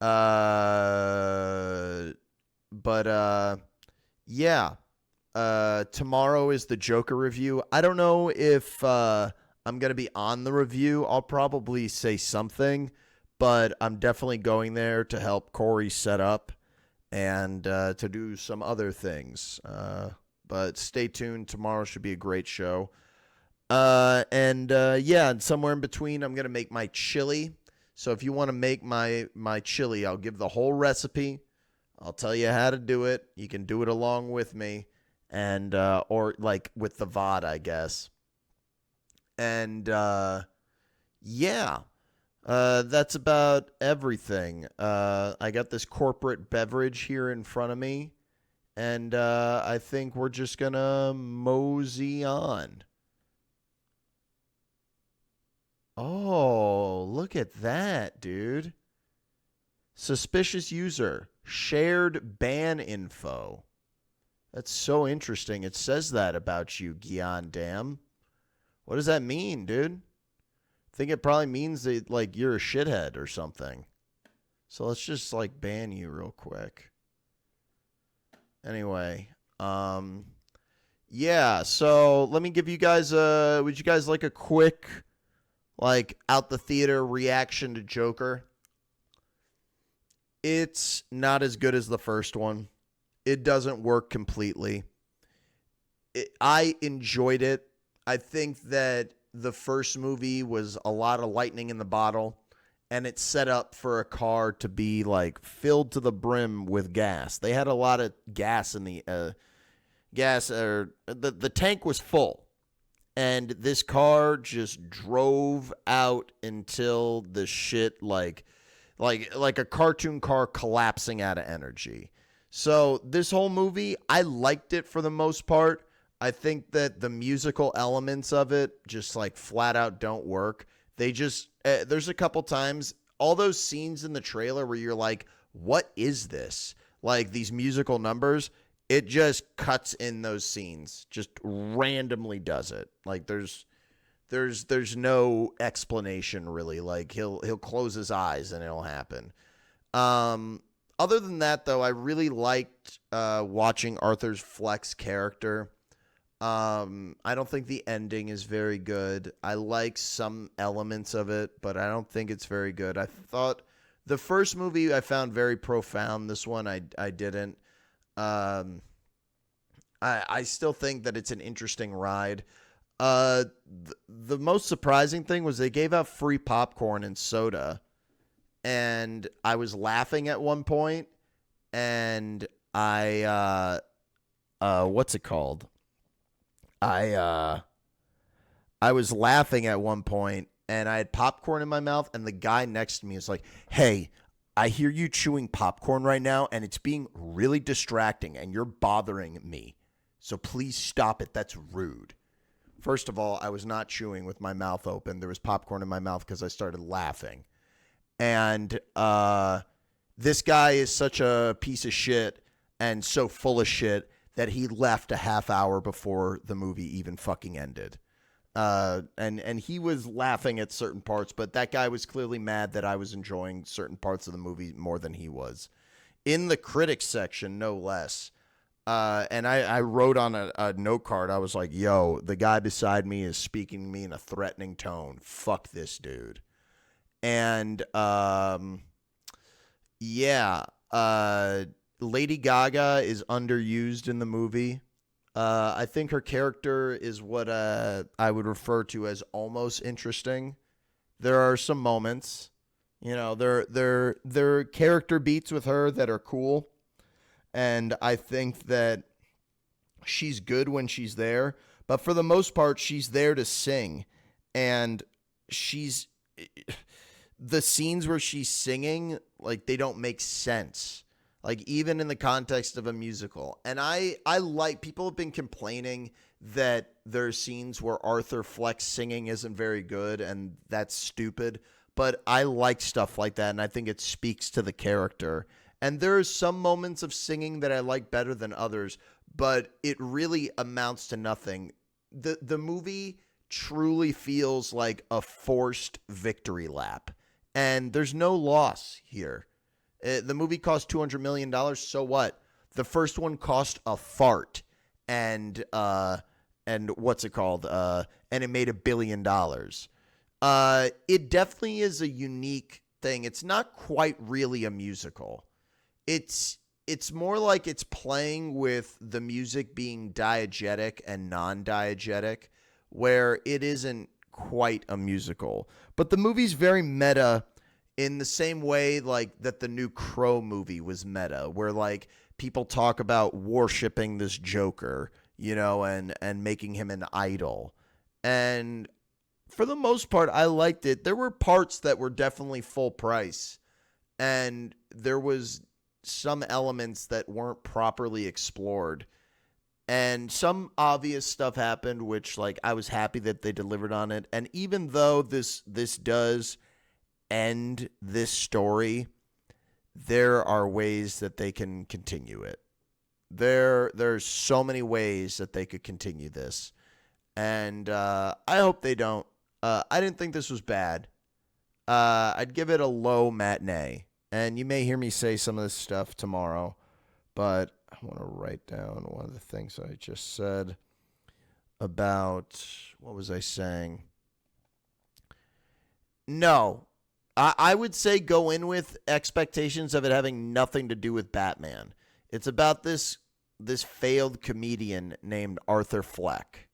Uh, but yeah. Tomorrow is the Joker review. I don't know if I'm gonna be on the review. I'll probably say something, but I'm definitely going there to help Corey set up and to do some other things. But stay tuned. Tomorrow should be a great show. And yeah, and somewhere in between, I'm gonna make my chili. So if you want to make my chili, I'll give the whole recipe. I'll tell you how to do it. You can do it along with me, and or like with the VOD, I guess. And yeah, that's about everything. I got this corporate beverage here in front of me, and I think we're just gonna mosey on. Oh, look at that, dude. Suspicious user. Shared ban info. That's so interesting. It says that about you, Gian Dam. What does that mean, dude? I think it probably means that like you're a shithead or something. So let's just like ban you real quick. Anyway, yeah, so let me give you guys would you guys like a quick like out the theater reaction to Joker? It's not as good as the first one. It doesn't work completely. I enjoyed it. I think that the first movie was a lot of lightning in the bottle, and it's set up for a car to be like filled to the brim with gas. They had a lot of gas in the gas, or the tank was full, and this car just drove out until the shit like a cartoon car collapsing out of energy. So this whole movie, I liked it for the most part. I think that the musical elements of it just like flat out don't work. They just there's a couple times all those scenes in the trailer where you're like, "What is this?" Like these musical numbers, it just cuts in those scenes, just randomly does it. Like there's no explanation really. Like he'll close his eyes and it'll happen. Um, Other than that, though, I really liked watching Arthur's Fleck's character. I don't think the ending is very good. I like some elements of it, but I don't think it's very good. I thought the first movie I found very profound. This one I didn't. Um, I still think that it's an interesting ride. The most surprising thing was they gave out free popcorn and soda, and I was laughing at one point, and what's it called? I I was laughing at one point, and I had popcorn in my mouth, and the guy next to me was like, "Hey, I hear you chewing popcorn right now, and it's being really distracting, and you're bothering me. So please stop it. That's rude." First of all, I was not chewing with my mouth open. There was popcorn in my mouth because I started laughing. And this guy is such a piece of shit and so full of shit that he left a half hour before the movie even fucking ended. And he was laughing at certain parts, but that guy was clearly mad that I was enjoying certain parts of the movie more than he was. In the critics section, no less. And I wrote on a note card, I was like, "Yo, the guy beside me is speaking to me in a threatening tone. Fuck this dude." And yeah, Lady Gaga is underused in the movie. I think her character is what I would refer to as almost interesting. There are some moments, you know, there are character beats with her that are cool, and I think that she's good when she's there. But for the most part, she's there to sing, and she's the scenes where she's singing, like they don't make sense. Like even in the context of a musical. And I like, people have been complaining that there are scenes where Arthur Fleck's singing isn't very good and that's stupid. But I like stuff like that, and I think it speaks to the character. And there are some moments of singing that I like better than others, but it really amounts to nothing. The movie truly feels like a forced victory lap. And there's no loss here. The movie cost $200 million. So what? The first one cost a fart, and what's it called? And it made $1 billion. It definitely is a unique thing. It's not quite really a musical. It's more like it's playing with the music being diegetic and non-diegetic, where it isn't quite a musical. But the movie's very meta in the same way like that the new Crow movie was meta, where like people talk about worshiping this Joker, you know, and making him an idol. And for the most part, I liked it. There were parts that were definitely full price, and there was some elements that weren't properly explored. And some obvious stuff happened, which like I was happy that they delivered on it. And even though this does end this story, there are ways that they can continue it. There's so many ways that they could continue this. And I hope they don't. I didn't think this was bad. I'd give it a low matinee. And you may hear me say some of this stuff tomorrow, but I want to write down one of the things I just said about, what was I saying? No, I would say go in with expectations of it having nothing to do with Batman. It's about this failed comedian named Arthur Fleck.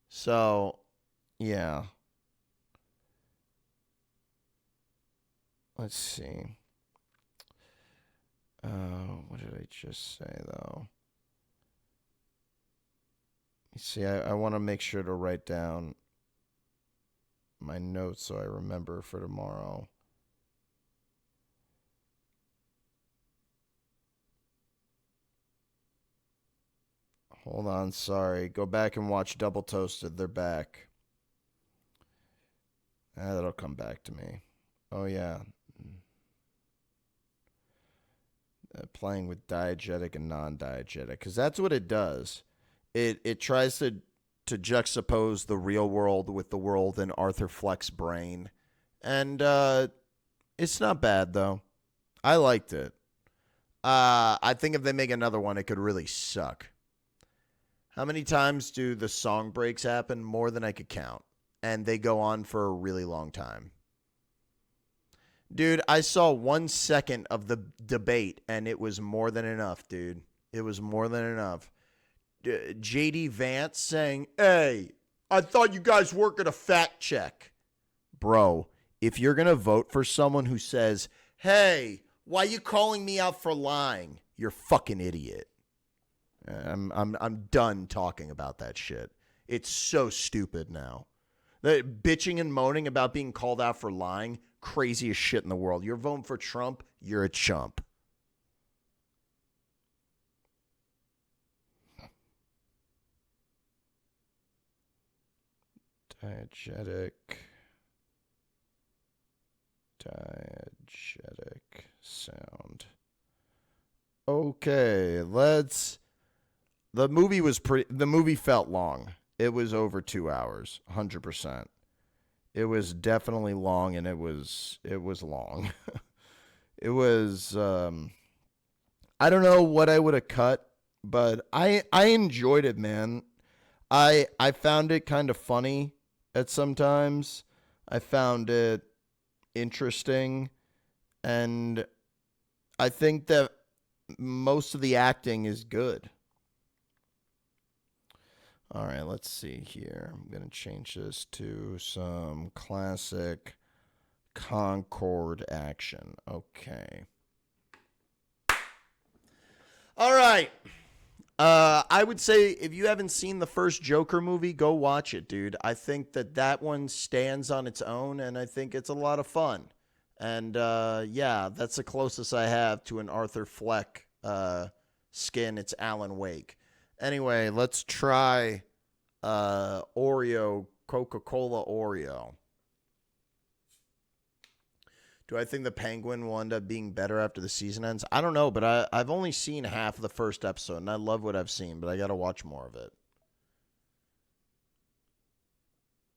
So, yeah. Let's see. What did I just say, though? You see, I want to make sure to write down my notes so I remember for tomorrow. Hold on, sorry. Go back and watch Double Toasted. They're back. That'll come back to me. Oh, yeah. Playing with diegetic and non-diegetic, because that's what it does. It tries to juxtapose the real world with the world in Arthur Fleck's brain, and it's not bad though. I liked it. I think if they make another one, it could really suck. How many times do the song breaks happen? More than I could count, and they go on for a really long time. Dude, I saw 1 second of the debate, and it was more than enough, dude. It was more than enough. J.D. Vance saying, "Hey, I thought you guys weren't going to fact check." Bro, if you're going to vote for someone who says, "Hey, why are you calling me out for lying?" You're a fucking idiot. I'm done talking about that shit. It's so stupid now. The bitching and moaning about being called out for lying, craziest shit in the world. You're voting for Trump, you're a chump. Diegetic sound. Okay, the movie felt long. It was over 2 hours, 100%. It was definitely long, and it was long. It was, I don't know what I would have cut, but I enjoyed it, man. I found it kind of funny at some times. I found it interesting, and I think that most of the acting is good. All right, let's see here. I'm going to change this to some classic Concord action. Okay. All right. I would say if you haven't seen the first Joker movie, go watch it, dude. I think that one stands on its own, and I think it's a lot of fun. And yeah, that's the closest I have to an Arthur Fleck skin. It's Alan Wake. Anyway, let's try Oreo, Coca-Cola Oreo. Do I think the Penguin will end up being better after the season ends? I don't know, but I've only seen half of the first episode, and I love what I've seen, but I got to watch more of it.